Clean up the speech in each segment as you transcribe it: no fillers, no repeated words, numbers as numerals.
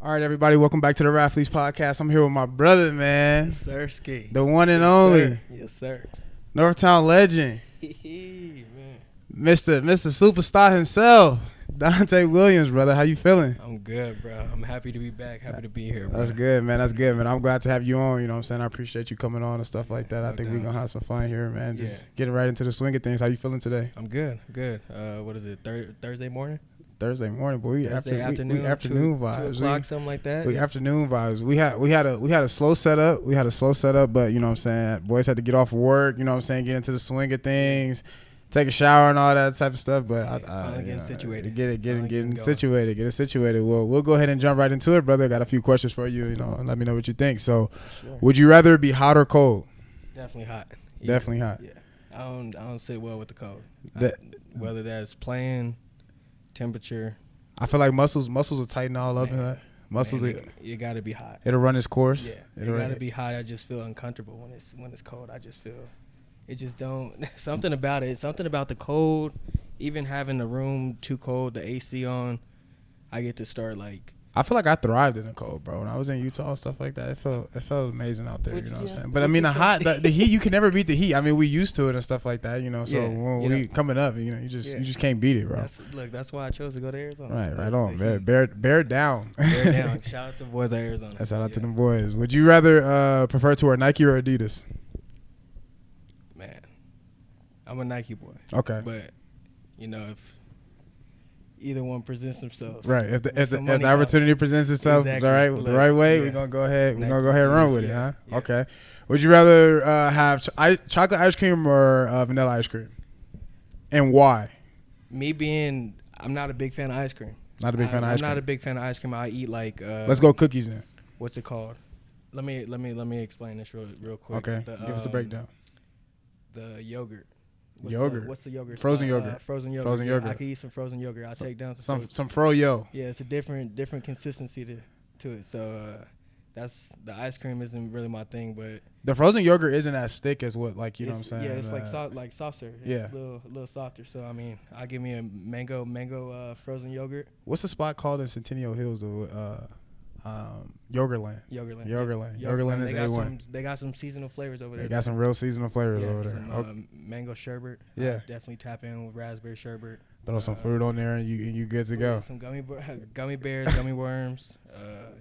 All right, everybody, welcome back to the Rathletes Podcast. I'm here with my brother, man. Yes, sir, Ski. The one and only. Sir. Yes, sir. Northtown legend. Man. Mr. Superstar himself. Donta Williams, brother. How you feeling? I'm good, bro. I'm happy to be back. Happy to be here, bro. That's good, man. That's good, man. I'm glad to have you on. You know what I'm saying? I appreciate you coming on and stuff like that. I think we're going to have some fun here, man. Just getting right into the swing of things. How you feeling today? I'm good. Good. What is it? Thursday morning? Thursday morning, but we afternoon vibes. 2 o'clock, something like that. We afternoon vibes. We had a slow setup. But you know what I'm saying, boys had to get off of work, you know what I'm saying, get into the swing of things, take a shower and all that type of stuff. But getting situated. Getting situated. Well, we'll go ahead and jump right into it, brother. Got a few questions for you, you know, and let me know what you think. So, Would you rather be hot or cold? Definitely hot. Yeah. Definitely hot. Yeah. I don't sit well with the cold. Whether that's playing, temperature. I feel like muscles will tighten all up in that. Muscles, you gotta be hot. It'll run its course. Yeah, it gotta be hot. I just feel uncomfortable when it's cold. I just feel it just don't something about it. Something about the cold. Even having the room too cold, the AC on, I get to start like. I feel like I thrived in the cold, bro. When I was in Utah and stuff like that, it felt amazing out there. You know what I'm saying? But I mean, the heat, you can never beat the heat. I mean, we used to it and stuff like that, you know. So when we coming up, you know, you just can't beat it, bro. That's why I chose to go to Arizona. Right on. Bear down. Bear down. Shout out to the boys at Arizona. Shout out to them boys. Would you rather prefer to wear Nike or Adidas? Man, I'm a Nike boy. Okay. But you know, if either one presents themselves. Right. If the opportunity presents itself, exactly. the right way, we're gonna go ahead. We're gonna go ahead and run with it, huh? Yeah. Okay. Would you rather have chocolate ice cream or vanilla ice cream, and why? I'm not a big fan of ice cream. Not a big fan of ice cream. I'm not a big fan of ice cream. I eat like. Let's go cookies then. What's it called? Let me explain this real quick. Okay. Give us a breakdown. The yogurt. What's the yogurt? Frozen yogurt. Frozen yogurt. I can eat some frozen yogurt. I take down some froyo. Yeah, it's a different consistency to it. So that's the ice cream isn't really my thing, but the frozen yogurt isn't as thick as what, like, you know what I'm saying? Yeah, it's like softer. It's a little softer. So I mean, I give me a mango frozen yogurt. What's the spot called in Centennial Hills? Yogurtland. Yogurland is A1. They got some seasonal flavors over there. They got some real seasonal flavors over there. Some mango sherbet. Yeah. Definitely tap in with raspberry sherbet. Throw some fruit on there and you good to go. Some gummy bears, gummy worms.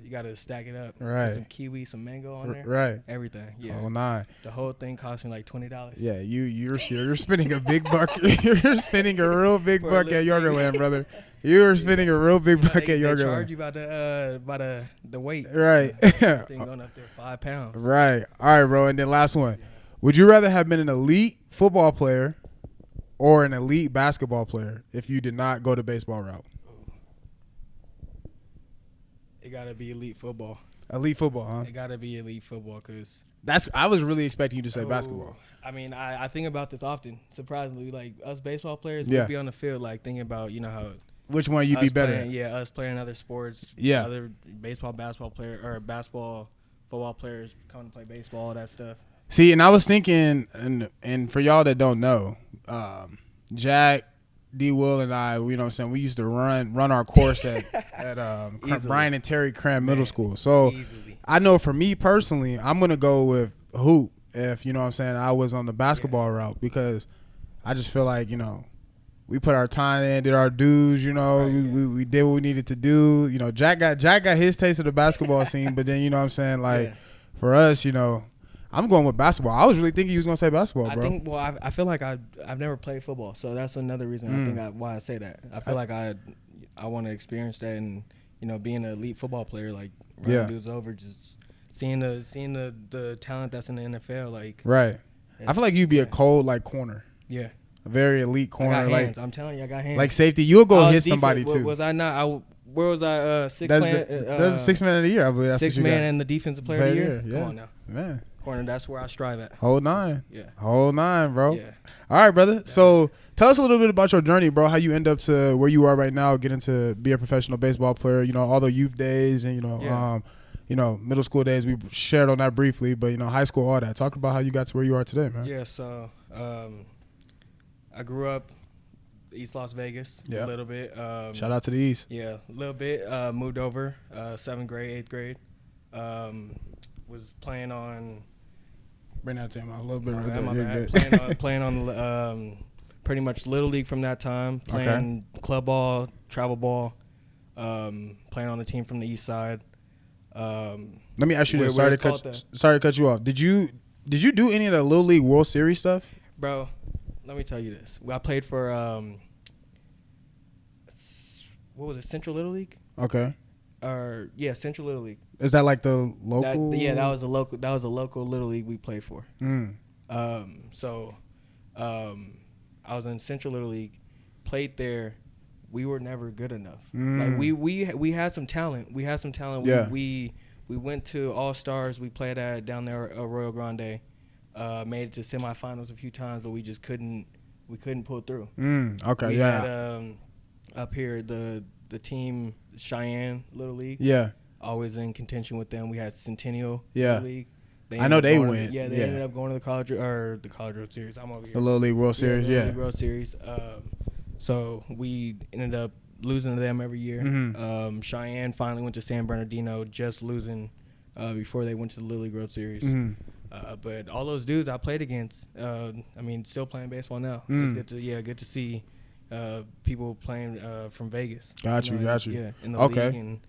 You got to stack it up. Right. Some kiwi, some mango on there. Right. Everything. Yeah. Oh, nine. The whole thing cost me like $20. Yeah. You're spending a big buck. You're spending a real big buck at Yogurland, brother. You're spending a real big buck at Yogurland. They charge you by the weight. Right. Thing going up there 5 pounds. Right. All right, bro. And then last one. Would you rather have been an elite football player or an elite basketball player if you did not go the baseball route? It got to be elite football. Elite football, huh? It got to be elite football because I was really expecting you to say basketball. I mean, I think about this often. Surprisingly, like us baseball players, we'd be on the field like thinking about, you know, how which one you'd be better at. Yeah, us playing other sports. Yeah. Other basketball player or basketball, football players coming to play baseball, all that stuff. See, and I was thinking, and for y'all that don't know, Jack, D. Will, and I, you know what I'm saying, we used to run our course at Brian and Terry Cram Middle School. So I know for me personally, I'm going to go with hoop if, you know what I'm saying, I was on the basketball route because I just feel like, you know, we put our time in, did our dues, you know, we did what we needed to do. You know, Jack got his taste of the basketball scene, but then, you know what I'm saying, like, for us, you know, I'm going with basketball. I was really thinking you was going to say basketball, bro. I feel like I've never played football, so that's another reason I think why I say that. I feel like I want to experience that and, you know, being an elite football player, like, running dudes over, just seeing the talent that's in the NFL, like. Right. I feel like you'd be a cold, like, corner. Yeah. A very elite corner. I got hands. Like, I'm telling you, I got hands. Like safety, you'll go hit somebody too. Was I not? Where was I? Six that's man. That's a 6 man of the year, I believe. That's 6 man and the defensive player of the year. Yeah. Come on now, man. Corner. That's where I strive at. Whole nine. Yeah. Whole nine, bro. Yeah. All right, brother. So tell us a little bit about your journey, bro. How you end up to where you are right now, getting to be a professional baseball player. You know, all the youth days and you know, middle school days. We shared on that briefly, but you know, high school, all that. Talk about how you got to where you are today, man. Yeah. So I grew up East Las Vegas Yeah. a little bit. Shout out to the East. Yeah, a little bit. Moved over 7th grade, 8th grade. Was playing on. Bring that to him a little bit right My there. bad. Playing on pretty much Little League from that time. Playing club ball, travel ball. Playing on the team from the East Side. Let me ask you this. Sorry to cut you off. Did you do any of the Little League World Series stuff? Bro, let me tell you this. I played for what was it? Central Little League? Okay. Central Little League. Is that like the local? That was a local. That was a local Little League we played for. So, I was in Central Little League, played there. We were never good enough. Like we had some talent. We had some talent. Yeah. We went to All Stars. We played down there at Royal Grande. Made it to semifinals a few times, but we just couldn't. We couldn't pull through. Okay. We Yeah. had, up here the team Cheyenne Little League. Yeah. Always in contention with them. We had Centennial Yeah. Little League. I know they went. They ended up going to the College World Series. I'm over here. The Little League World Series. Little League World Series. So we ended up losing to them every year. Cheyenne finally went to San Bernardino, just losing before they went to the Little League World Series. But all those dudes I played against, still playing baseball now. It's good to see people playing from Vegas. Got you. Yeah, in the league and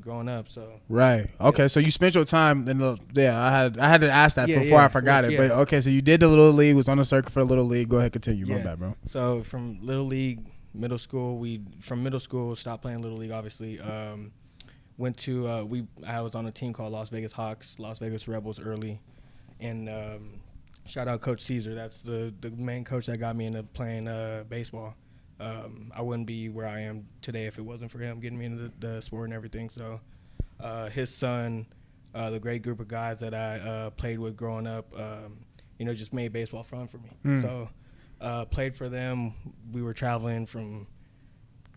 growing up. So right. Okay. So you spent your time in the I had to ask that before I forgot it. Yeah. But okay. So you did the Little League. Was on the circuit for the Little League. Go ahead. Continue. My bad, bro. So from Little League, middle school, stopped playing Little League. Obviously, went to I was on a team called Las Vegas Hawks, Las Vegas Rebels early, and shout out Coach Caesar. That's the main coach that got me into playing baseball. I wouldn't be where I am today if it wasn't for him getting me into the sport and everything. So his son, the great group of guys that I played with growing up, just made baseball fun for me. So played for them. We were traveling from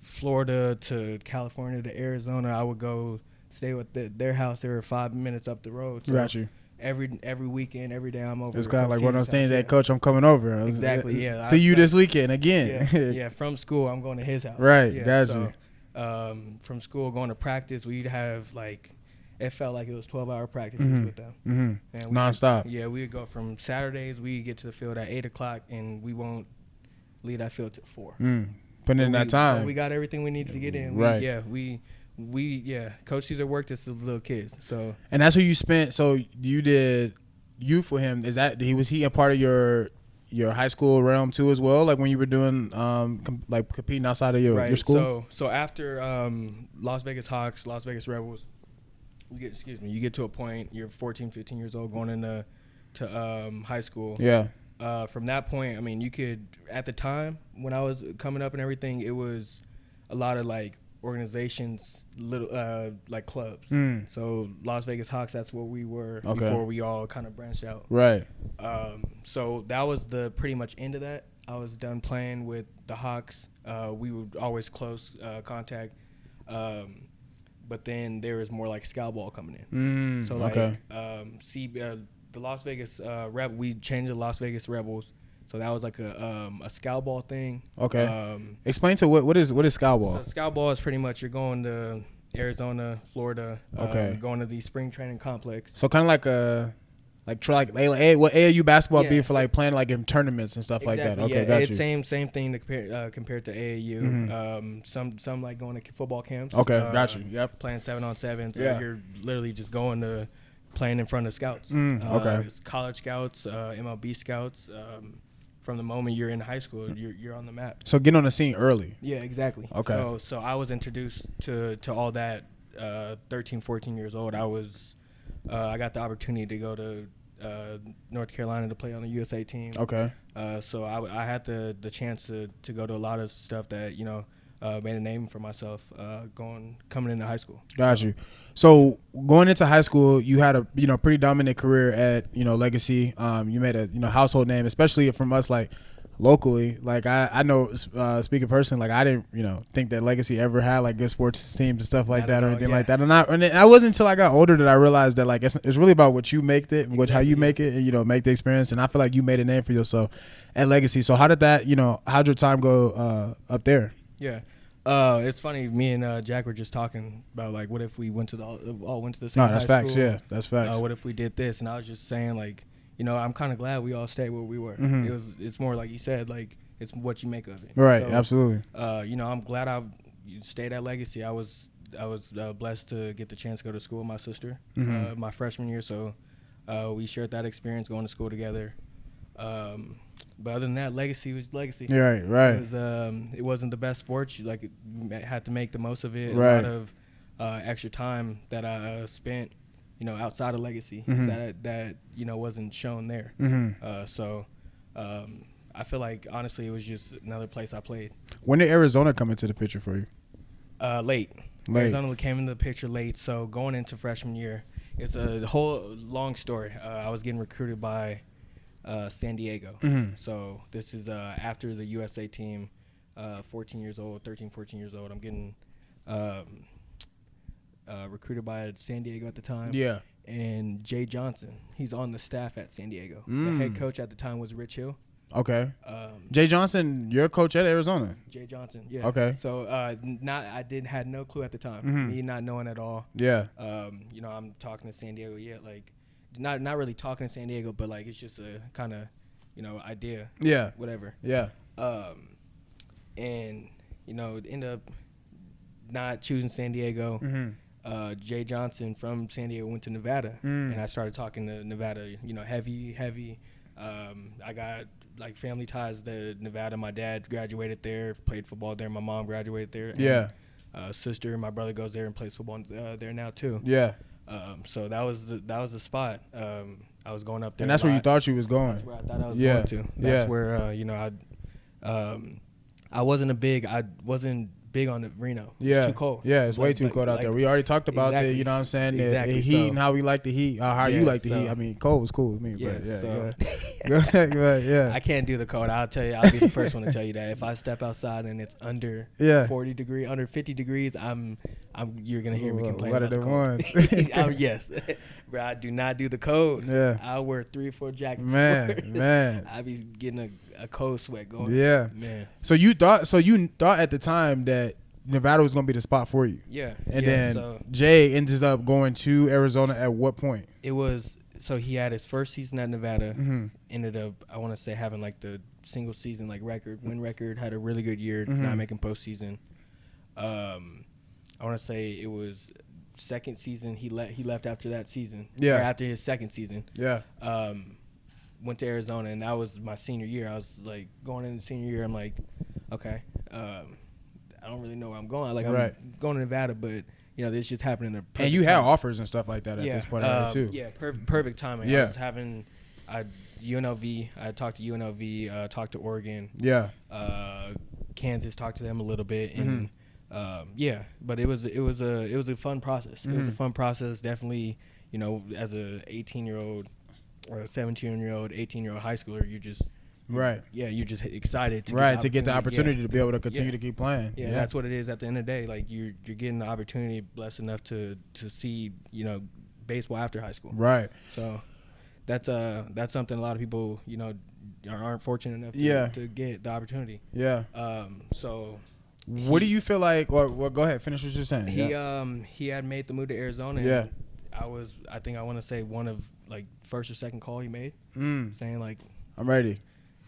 Florida to California to Arizona. I would go stay with their house. They were 5 minutes up the road. So got you. Every weekend, every day I'm over. It's kind of like one of those things that, Coach, I'm coming over. Exactly, yeah. See you this weekend again. Yeah, from school, I'm going to his house. Right, yeah, got so, you. From school, going to practice, we'd have it felt like it was 12-hour practices with them. And nonstop. We would go from Saturdays, we get to the field at 8 o'clock, and we won't leave that field till 4. Putting in that time. We got everything we needed to get in. Right. Coach Caesar worked us as little kids. So. And that's who you spent. So you did youth with him. Was he a part of your high school realm too as well? Like when you were doing competing outside of your school. So after Las Vegas Hawks, Las Vegas Rebels, you get to a point, you're 14, 15 years old going into high school. Yeah. From that point, you could, at the time when I was coming up and everything, it was a lot of organizations, little clubs. So Las Vegas Hawks, that's where we were before we all kind of branched out. Right. So that was the pretty much end of that. I was done playing with the Hawks. We were always close contact. But then there was more scout ball coming in. So the Las Vegas we changed the Las Vegas Rebels. So that was a scout ball thing. Okay. Explain to what is scout ball? So scout ball is pretty much you're going to Arizona, Florida. Going to the spring training complex. So kind of what AAU basketball be for playing in tournaments and stuff like that. Okay, got you. Same thing compared to AAU. Some going to football camps. Okay, got you. Yep. Playing 7-on-7. So you're literally just going to playing in front of scouts. Okay. It's college scouts, MLB scouts. From the moment you're in high school, you're on the map. So get on the scene early. Yeah, exactly. Okay. So I was introduced to all that 13, 14 years old. I got the opportunity to go to North Carolina to play on the USA team. Okay. So I had the chance to go to a lot of stuff that made a name for myself coming into high school. Got you. So going into high school, you had a pretty dominant career at Legacy. You made a household name, especially from us locally. Like I know, speaking personally, like I didn't, think that Legacy ever had like good sports teams and stuff like that or anything like that. And I wasn't until I got older that I realized that like it's really about what you make it, how you make it, and make the experience. And I feel like you made a name for yourself at Legacy. So how did that, how'd your time go up there? Yeah. It's funny. Me and Jack were just talking about like, what if we went to the same that's high facts. school? Yeah, that's facts. What if we did this? And I was just saying like, I'm kind of glad we all stayed where we were. It's more like you said, like it's what you make of it. Right. So, absolutely. I'm glad I stayed at Legacy. I was blessed to get the chance to go to school with my sister my freshman year. So we shared that experience going to school together. But other than that, Legacy was Legacy. Yeah, right. It wasn't the best sport. You had to make the most of it. Right. A lot of extra time that I spent, outside of Legacy that wasn't shown there. So I feel like honestly it was just another place I played. When did Arizona come into the picture for you? Late. Arizona came into the picture late. So going into freshman year, it's a whole long story. I was getting recruited by San Diego. So this is after the USA team, 13, 14 years old. I'm getting recruited by San Diego at the time. Yeah. And Jay Johnson, he's on the staff at San Diego. The head coach at the time was Rich Hill. Okay. Jay Johnson, your coach at Arizona. Jay Johnson, yeah. Okay. So had no clue at the time. Me not knowing at all. Yeah. I'm talking to San Diego. Yeah, like not really talking to San Diego, but like it's just a kind of idea. Yeah. Whatever. Yeah. And end up not choosing San Diego. Jay Johnson from San Diego went to Nevada, and I started talking to Nevada. Heavy. I got like family ties to Nevada. My dad graduated there, played football there. My mom graduated there. Yeah. Sister, my brother goes there and plays football there now too. Yeah. So that was the spot. I was going up there, and that's where you thought you was going. That's where I thought I was going to. That's where I wasn't big on the Reno. It's too cold. Yeah, it's way too cold out there. We already talked about the, you know what I'm saying, the heat and how we like the heat, how you like the heat. I mean, cold was cool with me, but go ahead, I can't do the cold. I'll tell you, I'll be the first one to tell you that. If I step outside and it's under 40 degrees, under 50 degrees, you're going to hear me complain about the cold. Yes. Bro, I do not do the cold. Yeah. I'll wear 3 or 4 jackets. Man. I be getting a cold sweat going. Yeah. Man. So you thought at the time that Nevada was going to be the spot for you. Yeah. And then Jay ends up going to Arizona at what point? It was, so he had his first season at Nevada, ended up, I want to say, having like the single season like win record, had a really good year, not making postseason. I want to say it was second season he left after that season. Yeah. Or after his second season. Yeah. Went to Arizona, and that was my senior year. I was like going into senior year, I'm like, okay, I don't really know where I'm going. Like I'm going to Nevada, but this just happened in a perfect and you had time. offers and stuff like that at this point too. Yeah, perfect timing. Yeah. I was having UNLV. I talked to UNLV, talked to Oregon. Yeah. Kansas, talked to them a little bit, and but it was a fun process. It was a fun process. Definitely, as a 18-year-old or a 17-year-old, 18-year-old high schooler, you're just you're just excited to get the opportunity to be able to continue to keep playing. Yeah, that's what it is at the end of the day. Like you're getting the opportunity, blessed enough to see baseball after high school. Right. So that's something a lot of people aren't fortunate enough to get the opportunity. Yeah. So what do you feel like? Well, go ahead, finish what you're saying. He had made the move to Arizona. Yeah. And I think I want to say one of like first or second call he made, saying like, I'm ready.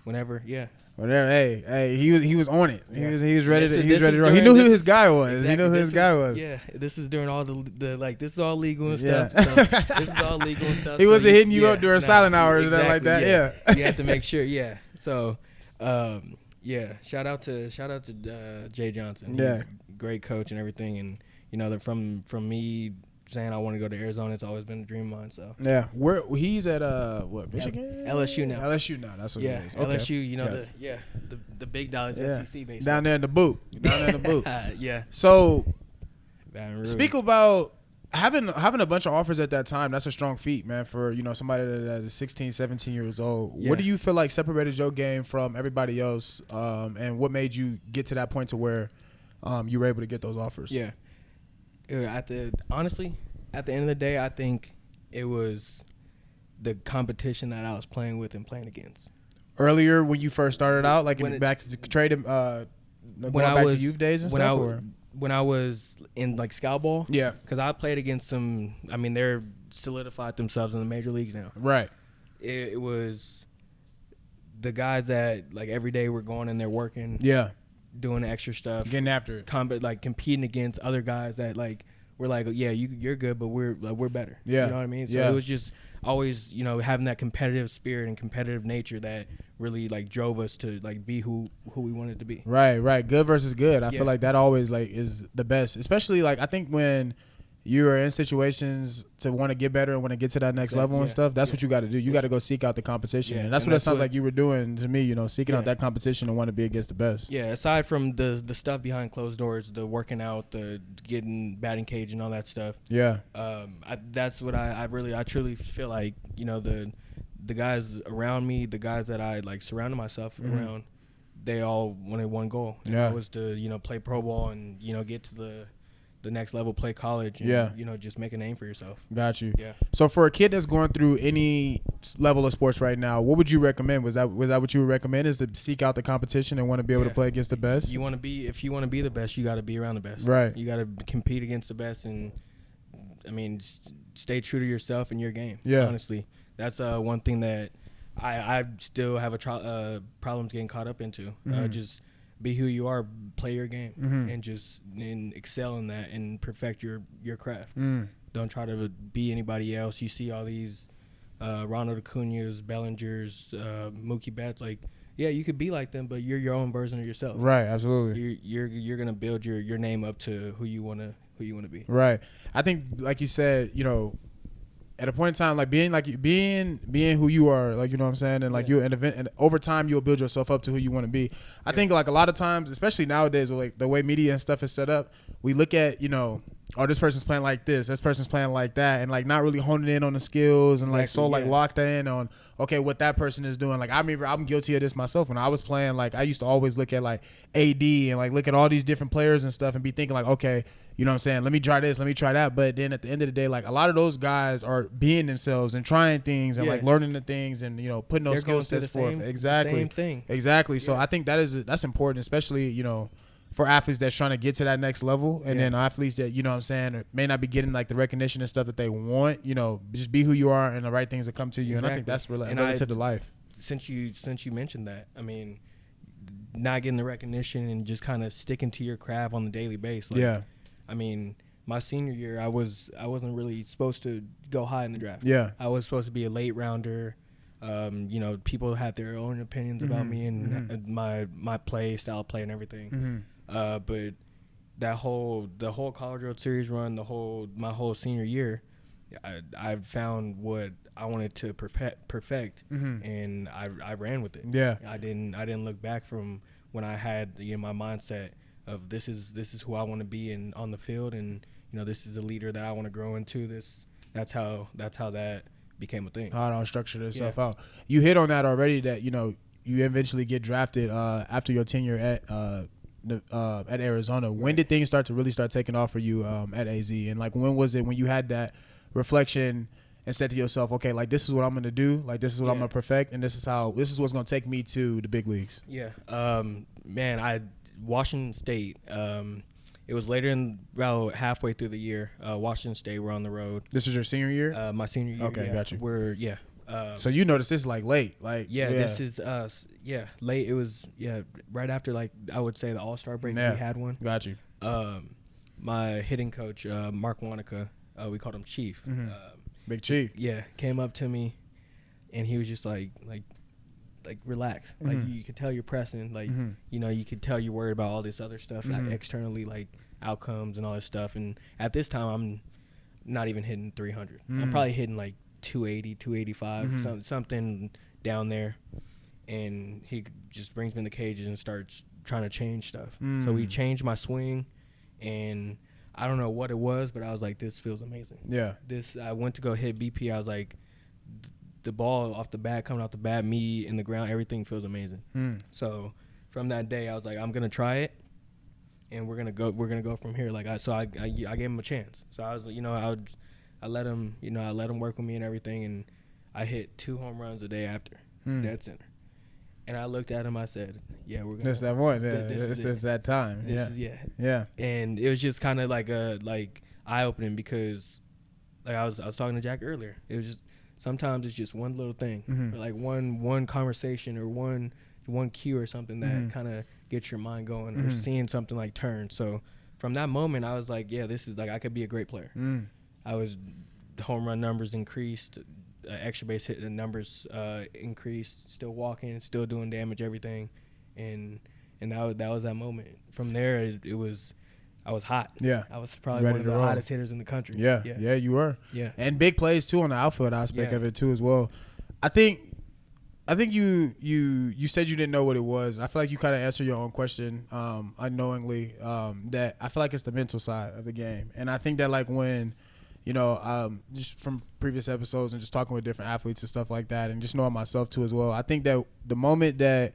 Whenever, yeah. Whatever. Hey, he was on it. Yeah. He was ready to roll. He knew who his guy was. Exactly. He knew who his guy was. Yeah. This is during all the like this is all legal and stuff. So this is all legal and stuff. He wasn't hitting you up during silent hours and like that. Yeah. You have to make sure. Yeah. So, Shout out to Jay Johnson. He's a great coach and everything. And that from me saying I want to go to Arizona, it's always been a dream of mine. So he's at Michigan? LSU now. That's what it is. Okay. LSU, the big dollars SEC baseball. Down there in the boot. Yeah. So Baton Rouge. speak about having a bunch of offers at that time, that's a strong feat, man, for, you know, somebody that is 16, 17 years old. Yeah. What do you feel like separated your game from everybody else, and what made you get to that point to where you were able to get those offers? Yeah. Honestly, at the end of the day, I think it was the competition that I was playing with and playing against. Earlier when you first started out, like back to trading, going back to youth days and stuff? When I was in like scout ball, Yeah. because I played against some. I mean, they're solidified themselves in the major leagues now. Right. It was the guys that like every day were going in there working, Yeah, doing the extra stuff, getting after it. like competing against other guys that like were like, yeah, you're good, but we're better. Yeah. You know what I mean? So Yeah. it was just always, you know, having that competitive spirit and competitive nature that really like drove us to like be who we wanted to be. Right. Good versus good. I Yeah. feel like that always like is the best, especially like I think when you are in situations to want to get better and want to get to that next level and stuff. That's what you got to do. You got to go seek out the competition, and that's what it sounds like you were doing to me. You know, seeking out that competition and want to be against the best. Yeah. Aside from the stuff behind closed doors, the working out, the getting batting cage, and all that stuff. Yeah. That's what I truly feel like, you know, the guys around me, the guys that I like surrounded myself around, they all wanted one goal. And that was to, you know, play pro ball and, you know, get to the next level, play college, and, you know, just make a name for yourself. Got you. Yeah. So for a kid that's going through any level of sports right now, what would you recommend? Was that what you would recommend, is to seek out the competition and want to be able to play against the best? If you want to be the best, you got to be around the best. Right. You got to compete against the best, and I mean, stay true to yourself and your game. Yeah. Honestly, that's one thing that I still have problems getting caught up into. Just be who you are, play your game, and just excel in that and perfect your craft. Don't try to be anybody else. You see all these Ronald Acuña's, Bellingers, Mookie Betts. Like, yeah, you could be like them, but you're your own version of yourself. Right, absolutely. You're gonna build your name up to who you wanna be. Right. I think, like you said, you know, at a point in time, like being who you are, like, you know what I'm saying, and like you and over time you'll build yourself up to who you want to be. I think like a lot of times, especially nowadays, like the way media and stuff is set up, we look at, you know, oh, this person's playing like this person's playing like that, and like not really honing in on the skills and like so like locked in on what that person is doing. Like I remember I'm guilty of this myself when I was playing. Like I used to always look at like AD and like look at all these different players and stuff and be thinking like, okay, you know what I'm saying, let me try this, let me try that. But then at the end of the day, like a lot of those guys are being themselves and trying things and like learning the things and, you know, putting those skill sets forth. Exactly. Same thing. Exactly. So I think that's important, especially, you know, for athletes that's trying to get to that next level, and then athletes that, you know what I'm saying, may not be getting like the recognition and stuff that they want. You know, just be who you are and the right things that come to you. And I think that's relative to life. Since you mentioned that, I mean, not getting the recognition and just kind of sticking to your craft on the daily basis. Like, I mean, my senior year, I wasn't really supposed to go high in the draft. Yeah, I was supposed to be a late rounder. You know, people had their own opinions about me and my play, style of play, and everything. But the whole College World Series run, my whole senior year, I found what I wanted to perfect, and I ran with it. Yeah, I didn't look back from when I had, you know, my mindset of this is who I want to be on the field, and, you know, this is the leader that I want to grow into. That's how that became a thing. How it all structured itself out. You hit on that already, that, you know, you eventually get drafted after your tenure at Arizona. When did things start taking off for you at AZ? And like, when was it when you had that reflection and said to yourself, okay, like this is what I'm going to do, like this is what I'm going to perfect, and this is what's going to take me to the big leagues? Yeah. Man, Washington State, it was later in about halfway through the year. Washington State were on the road. This is your senior year? My senior year. Okay, got you. So you noticed this is like late, like this is late. It was right after, like, I would say the All-Star break. We had one. Got you. My hitting coach, Mark Wanaka, we called him Chief. Big Chief. Yeah, came up to me, and he was just like relax. Like, you could tell you're pressing. Like, you know, you could tell you're worried about all this other stuff, like externally, like outcomes and all this stuff. And at this time, I'm not even hitting 300. I'm probably hitting like 280, 285, something down there. And he just brings me in the cages and starts trying to change stuff. So he changed my swing, and I don't know what it was, but I was like, this feels amazing. Yeah. I went to go hit BP. I was like, the ball off the bat, coming off the bat, me in the ground, everything feels amazing. So from that day, I was like, I'm gonna try it, and we're gonna go from here. Like I gave him a chance. So I was, I let him work with me and everything, and I hit 2 home runs a day after, dead center. And I looked at him. I said, "Yeah, we're gonna." That's that one. Yeah, this it's that time. Yeah. And it was just kind of like eye opening because, like I was talking to Jack earlier. It was just sometimes it's just one little thing, or like one conversation or one cue or something that kind of gets your mind going, or seeing something like turn. So from that moment, I was like, yeah, this is like I could be a great player. I was home run numbers increased. Extra base hit numbers increased, still walking, still doing damage, everything, and that was that moment. From there, I was hot. Yeah, I was probably one of the hottest hitters in the country. Yeah, you were. Yeah, and big plays too on the outfield aspect of it too as well. I think you said you didn't know what it was. I feel like you kind of answered your own question unknowingly. That I feel like it's the mental side of the game, and I think that like when. Just from previous episodes and just talking with different athletes and stuff like that and just knowing myself too as well, I think that the moment that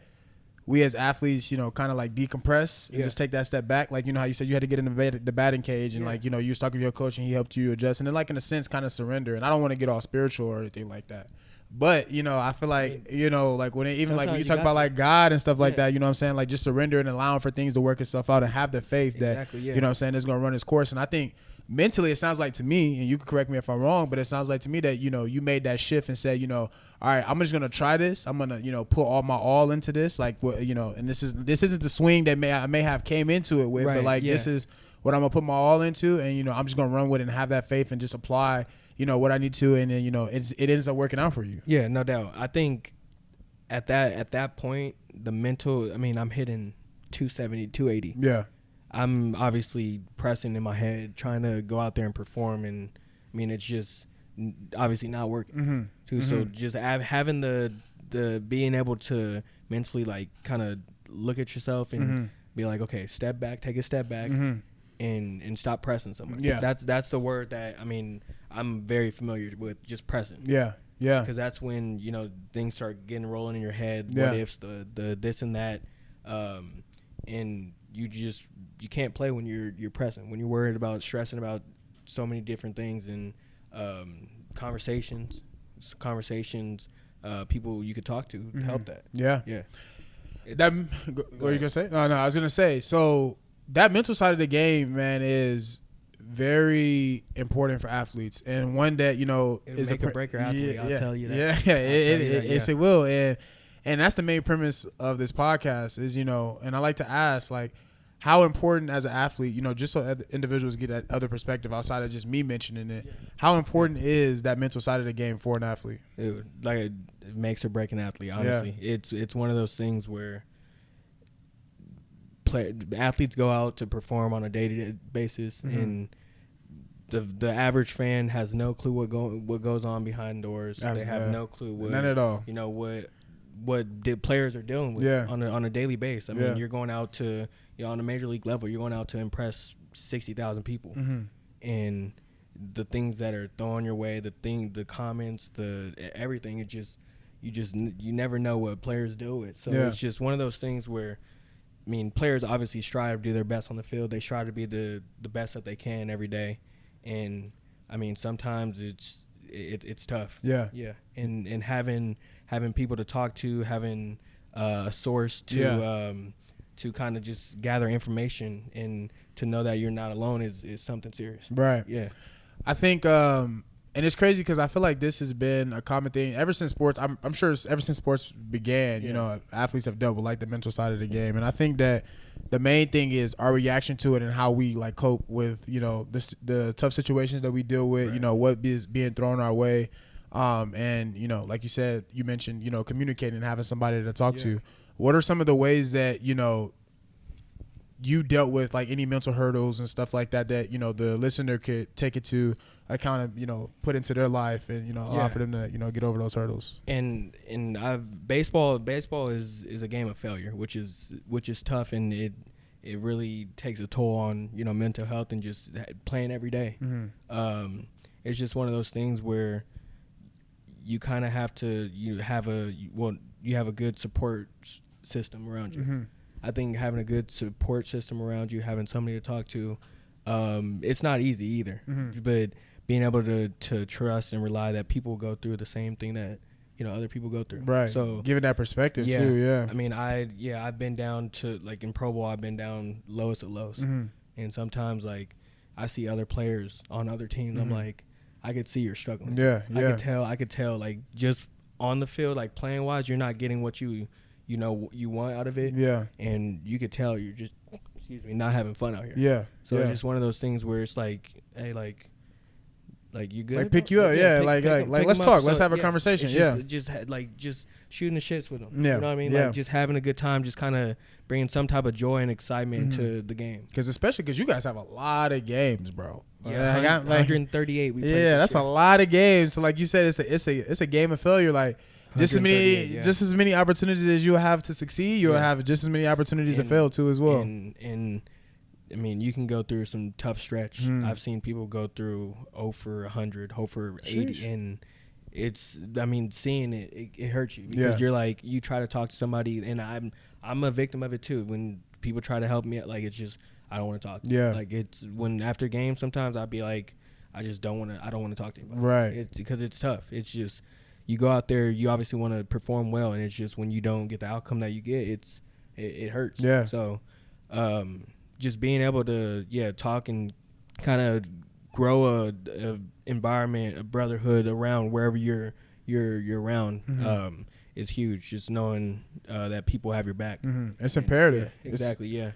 we as athletes, kind of like decompress and just take that step back, like, how you said you had to get in the batting cage and like, you was talking to your coach and he helped you adjust and then like in a sense kind of surrender. And I don't want to get all spiritual or anything like that. But, I feel like, like when you talk about like God and stuff like that, you know what I'm saying? Like just surrender and allowing for things to work itself out and have the faith that, you know what I'm saying, it's going to run its course. And I think mentally, it sounds like to me, and you can correct me if I'm wrong, but it sounds like to me that, you made that shift and said, all right, I'm just going to try this. I'm going to, put all my all into this. Like, and this isn't the swing that I may have came into it with, but like, this is what I'm going to put my all into. And, I'm just going to run with it and have that faith and just apply, what I need to. And then, it ends up working out for you. Yeah, no doubt. I think at that point, the mental, I'm hitting 270, 280. Yeah. I'm obviously pressing in my head, trying to go out there and perform, and it's just obviously not working. So just having the being able to mentally like kind of look at yourself and be like, okay, step back, take a step back, and stop pressing so much. Yeah, that's the word that I'm very familiar with, just pressing. Yeah. Because that's when things start getting rolling in your head. What ifs, the this and that, and you can't play when you're pressing, when you're worried about stressing about so many different things and conversations, people you could talk to help that. Yeah. What were you gonna say? No, I was gonna say, so that mental side of the game, man, is very important for athletes, and one that is make a breaker athlete. I'll tell you that. It will, and that's the main premise of this podcast is, and I like to ask, like, how important as an athlete, just so other individuals get that other perspective outside of just me mentioning it, how important is that mental side of the game for an athlete? Dude, like it makes or break an athlete, honestly. It's one of those things where athletes go out to perform on a day-to-day basis, and the average fan has no clue what goes on behind doors. They have no clue none at all. What players are dealing with on a daily basis. You're going out to on a major league level, you're going out to impress 60,000 people, and the things that are thrown your way, the comments, everything, you never know what players deal with. So it's just one of those things where, players obviously strive to do their best on the field. They strive to be the best that they can every day, and sometimes it's tough. Yeah. And having people to talk to, having a source to kind of just gather information and to know that you're not alone is something serious. Right. Yeah. I think, and it's crazy because I feel like this has been a common thing ever since sports. I'm sure ever since sports began, athletes have dealt with like the mental side of the game. And I think that the main thing is our reaction to it and how we like cope with, the tough situations that we deal with, what is being thrown our way. And, like you said, you mentioned, communicating and having somebody to talk to. What are some of the ways that, you dealt with like any mental hurdles and stuff like that, the listener could take it to kind of, put into their life and, allow for them to, get over those hurdles? And baseball is a game of failure, which is tough. And it really takes a toll on, you know, mental health and just playing every day. It's just one of those things where you kind of have to you have a good support system around you. I think having a good support system around you, having somebody to talk to, it's not easy either. But being able to trust and rely that people go through the same thing that, you know, other people go through. Right. So giving that perspective too. Yeah. I mean, I've been down to, like, in Pro Bowl, I've been down lowest of lows. And sometimes, like, I see other players on other teams. I'm like, I could see you're struggling. Yeah. I could tell, like, just on the field, like, playing wise, you're not getting what you want out of it. Yeah. And you could tell you're just, not having fun out here. Yeah. So it's just one of those things where it's like, hey, like you good? Like pick you up, like let's talk, let's have a conversation. Just shooting the shits with them. Yeah. You know what I mean? Like, just having a good time, just kind of bringing some type of joy and excitement to the game. Especially because you guys have a lot of games, bro. Yeah, 138. We that's a lot of games. So like you said, it's a game of failure. Like just as many opportunities as you have to succeed, you'll have just as many opportunities to fail too as well. And I mean, you can go through some tough stretch. I've seen people go through 0 for 100, 0 for 80, and seeing it hurts you because you're like, you try to talk to somebody, and I'm a victim of it too. When people try to help me, like, it's just, I don't want to talk. Yeah. Like, it's when after games, sometimes I'll be like, I don't want to talk to anybody. Right. It's because it's tough. It's just, you go out there, you obviously want to perform well, and it's just when you don't get the outcome that you get, it hurts. Yeah. So, just being able to talk and kind of grow a environment, a brotherhood around wherever you're around is huge. Just knowing that people have your back. It's imperative. Exactly.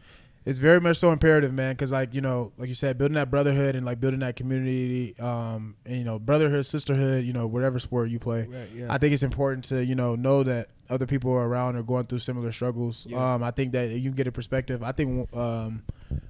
It's very much so imperative, man, because, like, you know, like you said, building that brotherhood and, like, building that community, and, you know, brotherhood, sisterhood, you know, whatever sport you play. Right, I think it's important to, you know that other people are around or going through similar struggles. I think that you can get a perspective. I think when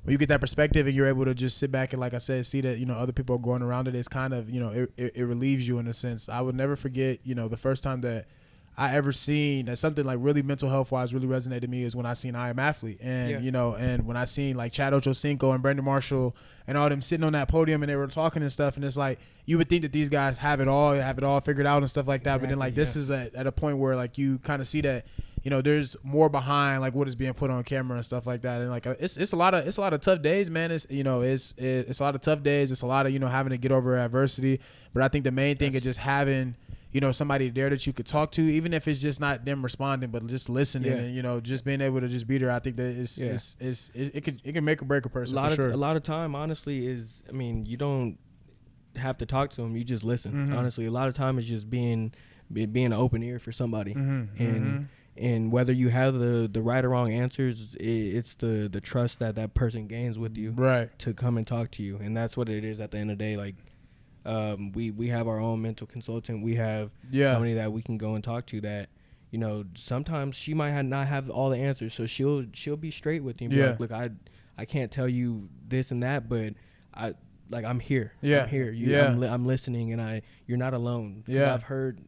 you get that perspective and you're able to just sit back and, like I said, see that, you know, other people are going around it, it's kind of, you know, it relieves you in a sense. I would never forget, you know, the first time that I ever seen that something like really mental health wise really resonated to me is when I seen I Am Athlete, and you know, and when I seen like Chad Ochocinco and Brandon Marshall and all them sitting on that podium and they were talking and stuff, and it's like you would think that these guys have it all figured out and stuff like that, but then like this is at a point where like you kind of see that, you know, there's more behind like what is being put on camera and stuff like that, and like it's a lot of tough days, man. It's, you know, it's a lot of tough days. It's a lot of, you know, having to get over adversity, but I think the main thing is just having, you know, somebody there that you could talk to, even if it's just not them responding, but just listening and, you know, just being able to just be there. I think that it can make or break a person for sure. A lot of time, honestly, is, I mean, you don't have to talk to them. You just listen. Honestly, a lot of time is just being an open ear for somebody. And whether you have the right or wrong answers, it's the trust that person gains with you to come and talk to you. And that's what it is at the end of the day. Like, we have our own mental consultant. We have somebody that we can go and talk to that, you know, sometimes she might not have all the answers, so she'll be straight with you and be like, look, I can't tell you this and that, but I'm here. I'm here. I'm listening, and you're not alone. I've heard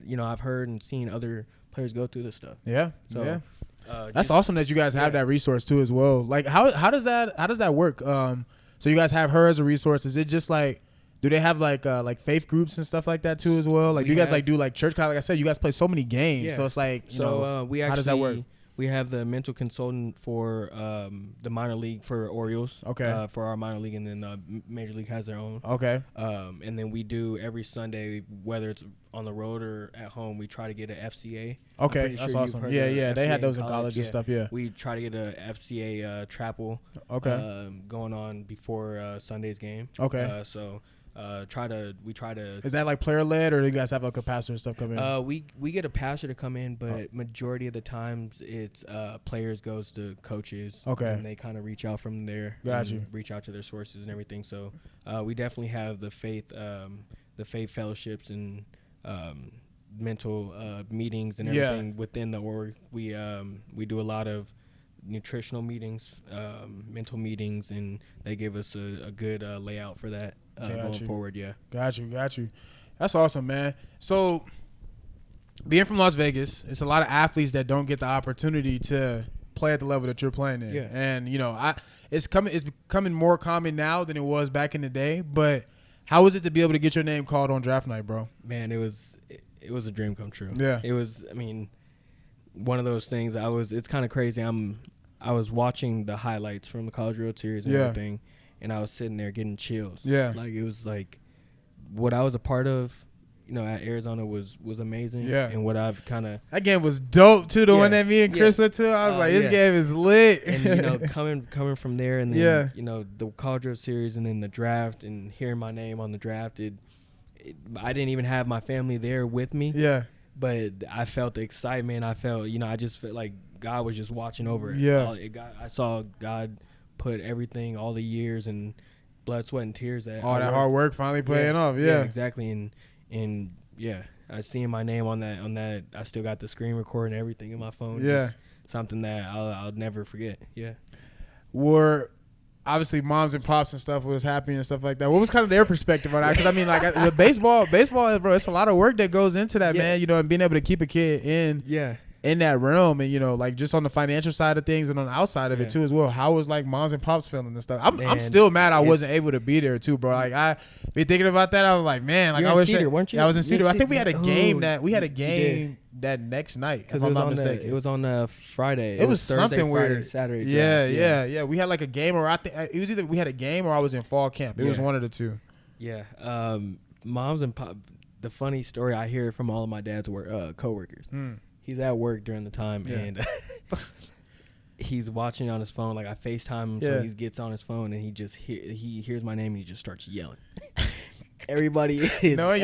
and seen other players go through this stuff. That's awesome that you guys have that resource too as well. Like how does that work? So you guys have her as a resource. Is it just like, do they have like faith groups and stuff like that too as well? Like, do you guys like do like church? Like I said, you guys play so many games, so it's like, you know, how does that work? We have the mental consultant for the minor league for Orioles. Okay. For our minor league, and then Major League has their own. Okay. And then we do every Sunday, whether it's on the road or at home, we try to get an FCA. Okay, that's awesome. Yeah. They had those in college and stuff. Yeah. We try to get a FCA chapel. Okay. Going on before Sunday's game. Okay. We try to. Is that like player led, or do you guys have like a pastor and stuff come in? We get a pastor to come in, but majority of the times it's players goes to coaches. Okay. And they kind of reach out from there. Reach out to their sources and everything. So we definitely have the faith fellowships and mental meetings and everything within the org. We do a lot of nutritional meetings, mental meetings, and they give us a good layout for that going forward. Got you. That's awesome, man. So being from Las Vegas, it's a lot of athletes that don't get the opportunity to play at the level that you're playing in. Yeah. And it's becoming more common now than it was back in the day. But how was it to be able to get your name called on draft night, bro? Man, it was a dream come true. Yeah. It was. I mean, one of those things. It's kind of crazy. I was watching the highlights from the College World Series and everything, and I was sitting there getting chills. Yeah. Like, it was like what I was a part of, at Arizona was amazing. Yeah. And what I've kind of... That game was dope, too, the one that me and Chris went to. I was like, this game is lit. And, coming from there and then, the College World Series and then the draft and hearing my name on the draft, I didn't even have my family there with me. Yeah. But I felt the excitement. I felt, I just felt like God was just watching over it. Yeah. I saw God put everything, all the years and blood, sweat, and tears. All that hard work finally paying off. Yeah, exactly. And I seeing my name on that. I still got the screen record and everything in my phone. Yeah. Just something that I'll never forget. Yeah. Were obviously moms and pops and stuff was happy and stuff like that. What was kind of their perspective on that? Because I mean, like the baseball, bro, it's a lot of work that goes into that, man. And being able to keep a kid in that realm, and like just on the financial side of things and on the outside of it too as well. How was like moms and pops feeling and stuff? I'm still mad I wasn't able to be there too, bro. Like I be thinking about that. I was like, man, like I wish. Cedar, weren't you? Yeah, I was in Cedar. I think we had a game that next night, if I'm not mistaken. It was on a Friday. It was Thursday, something Friday, weird. Saturday. Yeah. We had like a game, or I think it was either we had a game or I was in fall camp. It was one of the two. Yeah. Moms and pop. The funny story I hear from all of my dad's coworkers. He's at work during the time and he's watching on his phone. Like I FaceTime him, so he gets on his phone and he hears my name and he just starts yelling. Everybody is knowing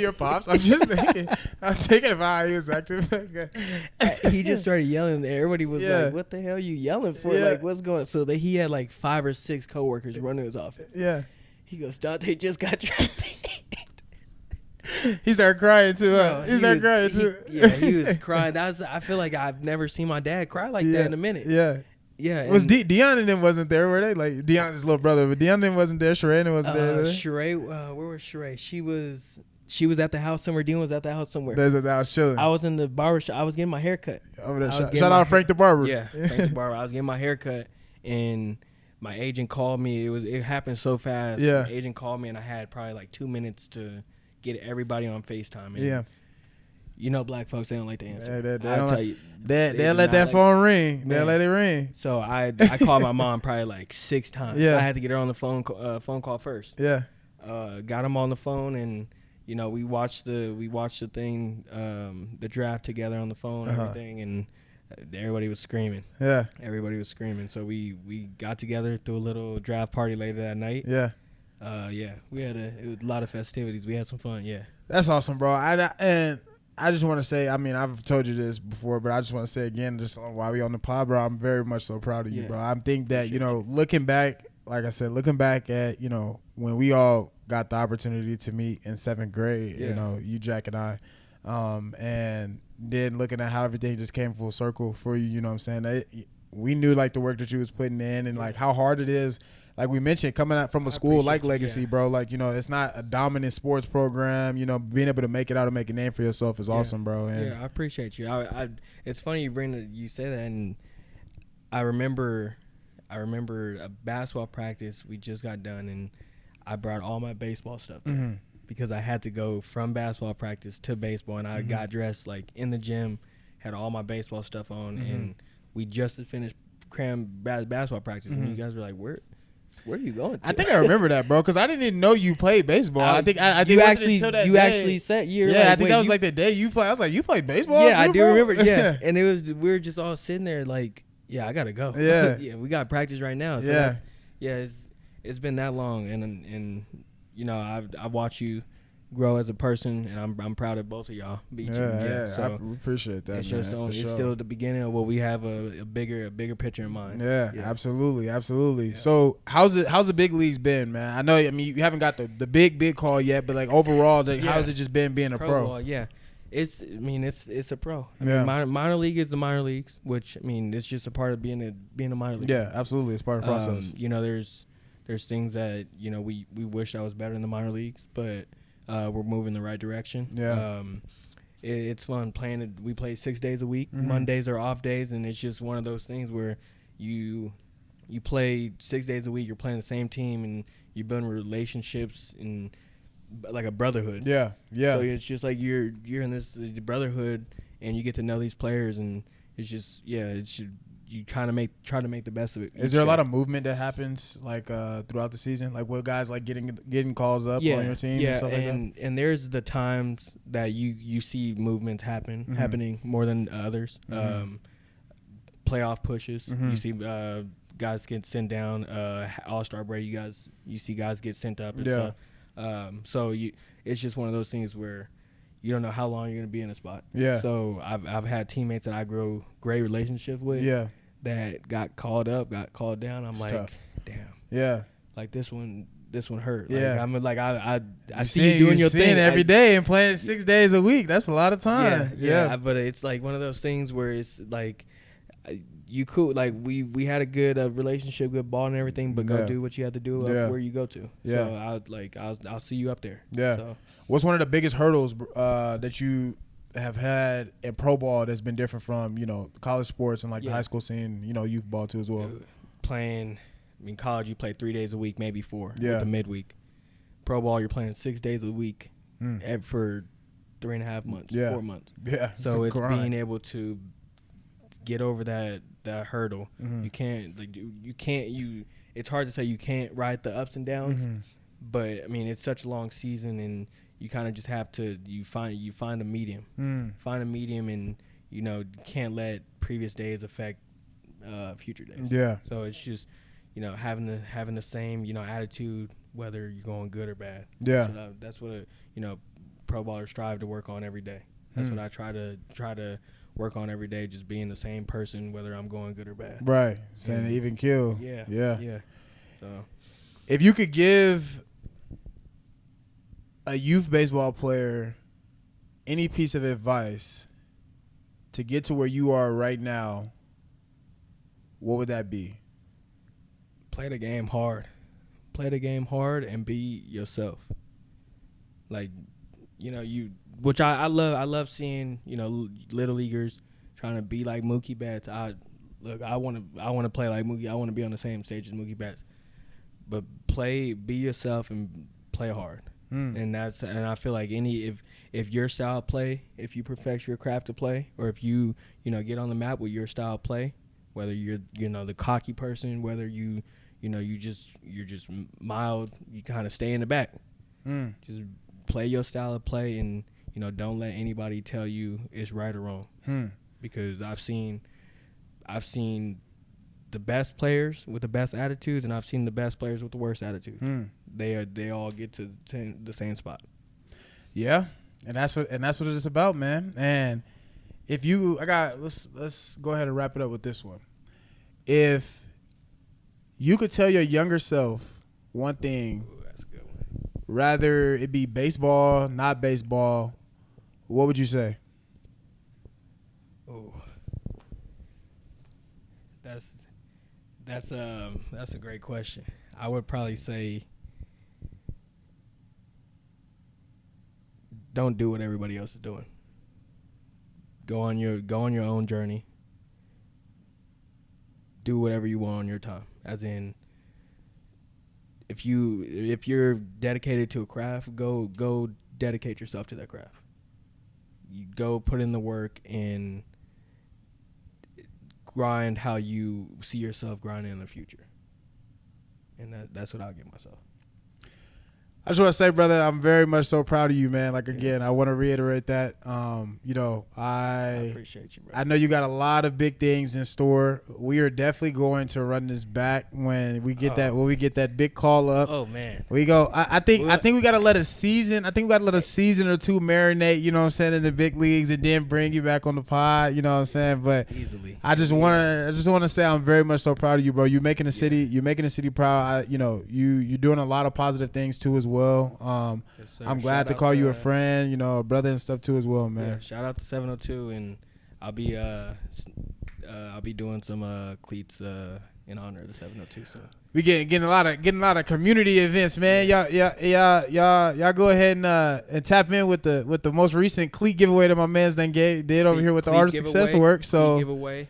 your pops. I'm just thinking about how he was acting. He just started yelling. And everybody was like, "What the hell are you yelling for? Like, what's going on?" So he had like 5 or 6 coworkers running his office. Yeah. He goes, "Donta just got drafted." He started crying too. He started crying too. He was crying. I feel like I've never seen my dad cry like that in a minute. Yeah. Yeah. Was Deion and them wasn't there, were they? Like Deion's his little brother, but Deion and them wasn't there. Sheree wasn't there. Sheree, where was Sheree? She was at the house somewhere. Dean was at the house somewhere. There's I was chilling. I was in the barber shop. I was getting my hair cut. Over there. Shout out Frank the barber. Yeah, Frank the barber. I was getting my hair cut and my agent called me. It happened so fast. Yeah. My agent called me and I had probably like 2 minutes to get everybody on FaceTime. And black folks, they don't like to answer. They'll let that phone ring. They'll let it ring. So I called my mom probably like 6 times. I had to get her on the phone call first. Yeah. Got him on the phone and we watched the thing, the draft together on the phone and everything, and everybody was screaming. Yeah. Everybody was screaming. So we got together, threw a little draft party later that night. Yeah. We had it was a lot of festivities. We had some fun. Yeah. That's awesome, bro. I just want to say, I mean, I've told you this before, but I just want to say again, just while we on the pod, bro, I'm very much so proud of you, bro. I think that, looking back, like I said, at, when we all got the opportunity to meet in 7th grade, you, Jack, and I, and then looking at how everything just came full circle for you, you know what I'm saying? We knew, like, the work that you was putting in and, like, how hard it is. Like we mentioned, coming out from a school like Legacy, bro, like, it's not a dominant sports program. Being able to make it out and make a name for yourself is awesome, bro. And I appreciate you. It's funny you say that, and I remember a basketball practice we just got done, and I brought all my baseball stuff there because I had to go from basketball practice to baseball, and I got dressed like in the gym, had all my baseball stuff on, and we just had finished basketball practice, and you guys were like, Where are you going to? I think I remember that, bro, because I didn't even know you played baseball. I think you actually said you're yeah. Like, I think that was like the day you played. I was like, you played baseball? Yeah, too, I do bro? remember. Yeah, and we were just all sitting there like, I gotta go. Yeah, yeah, we got practice right now. So it's been that long, and I watch you grow as a person, and I'm proud of both of y'all. So I appreciate that. It's still the beginning of what we have a bigger picture in mind. Yeah, absolutely. Yeah. So how's the big leagues been, man? I know, I mean, you haven't got the big call yet, but like overall, how's it just been being a pro? Ball, yeah, it's a pro. I mean, minor league is the minor leagues, which I mean, it's just a part of being a minor league. Yeah, absolutely, it's part of the process. There's things that we wish that was better in the minor leagues, but we're moving in the right direction. Yeah. it's fun playing it. We play 6 days a week. Mm-hmm. Mondays are off days, and it's just one of those things where you play 6 days a week. You're playing the same team, and you're building relationships and like a brotherhood. Yeah. So it's just like you're in this brotherhood, and you get to know these players, and it's just you kind of try to make the best of it. Is there a lot of movement that happens like throughout the season? Like what guys like getting calls up on your team and stuff like that? And there's the times that you see movements happening more than others. Mm-hmm. Playoff pushes. Mm-hmm. You see guys get sent down. All-Star break. You see guys get sent up and stuff. So it's just one of those things where you don't know how long you're gonna be in a spot. Yeah. So I've had teammates that I grow great relationships with. Yeah. That got called up, got called down. I'm It's like, tough. damn. Yeah. Like this one hurt. Yeah. Like, I'm like I see you doing your thing every day and playing 6 days a week. That's a lot of time. Yeah. But it's like one of those things where it's like you cool. Like we had a good relationship, good ball and everything. But go do what you have to do where you go to. Yeah. So I'll see you up there. Yeah. So. What's one of the biggest hurdles that you have had in pro ball that's been different from college sports and like the high school scene, youth ball too as well? Playing, college you play 3 days a week, maybe 4. Yeah. With the midweek. Pro ball you're playing 6 days a week for 3.5 months, 4 months. Yeah. So it's being able to get over that hurdle. Mm-hmm. You can't it's hard to say you can't ride the ups and downs, but it's such a long season, and you kind of just have to find a medium. Find a medium, and you can't let previous days affect future days. Yeah. So it's just having the same attitude, whether you're going good or bad. Yeah. So that's what pro ballers strive to work on every day. That's what I try to work on every day, just being the same person, whether I'm going good or bad. Right. Saying even kill. Yeah. So if you could give a youth baseball player any piece of advice to get to where you are right now, what would that be? Play the game hard. Play the game hard and be yourself. Like, which I love seeing, little leaguers trying to be like Mookie Betts. I want to play like Mookie. I want to be on the same stage as Mookie Betts. But be yourself and play hard. And I feel like if your style of play, if you perfect your craft to play, or if you get on the map with your style of play, whether you're the cocky person, whether you're just mild, you kind of stay in the back. Just play your style of play, and don't let anybody tell you it's right or wrong. Because I've seen the best players with the best attitudes, and I've seen the best players with the worst attitudes. They all get to the same spot. Yeah, and that's what it is about, man. And let's go ahead and wrap it up with this one. If you could tell your younger self one thing, that's a good one. Rather it be baseball, not baseball, what would you say? Oh, that's a great question. I would probably say, don't do what everybody else is doing. Go on your own journey. Do whatever you want on your time. As in, if you're dedicated to a craft, go dedicate yourself to that craft. You go put in the work and grind how you see yourself grinding in the future. And that's what I'll give myself. I just want to say, brother, I'm very much so proud of you, man. Like, again, I want to reiterate that. I appreciate you, bro. I know you got a lot of big things in store. We are definitely going to run this back when we get that big call up. Oh man, we go. I think we got to let a season. I think we got to let a season or two marinate. You know what I'm saying, in the big leagues, and then bring you back on the pod. You know what I'm saying. But easily. I just want to say I'm very much so proud of you, bro. You're making the city proud. You're doing a lot of positive things too as well. Yes, I'm glad to call you a friend, a brother and stuff too as well, man. Yeah, shout out to 702, and I'll be doing some cleats in honor of the 702. So we getting a lot of community events, man. Y'all go ahead and tap in with the most recent cleat giveaway that my man's did over here with the Art of Success work. So giveaway.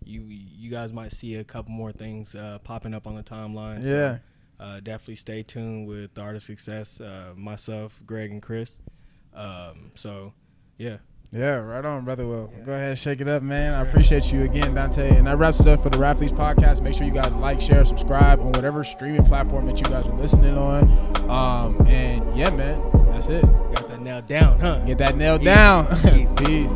You guys might see a couple more things popping up on the timeline. Yeah. So, definitely stay tuned with the Art of Success. Myself, Greg, and Chris. So yeah. Yeah, right on, brother. Well, go ahead and shake it up, man. I appreciate you again, Donta. And that wraps it up for the Rathletes podcast. Make sure you guys like, share, subscribe on whatever streaming platform that you guys are listening on. And yeah, man, that's it. Got that nailed down, huh? Get that nailed down. Peace.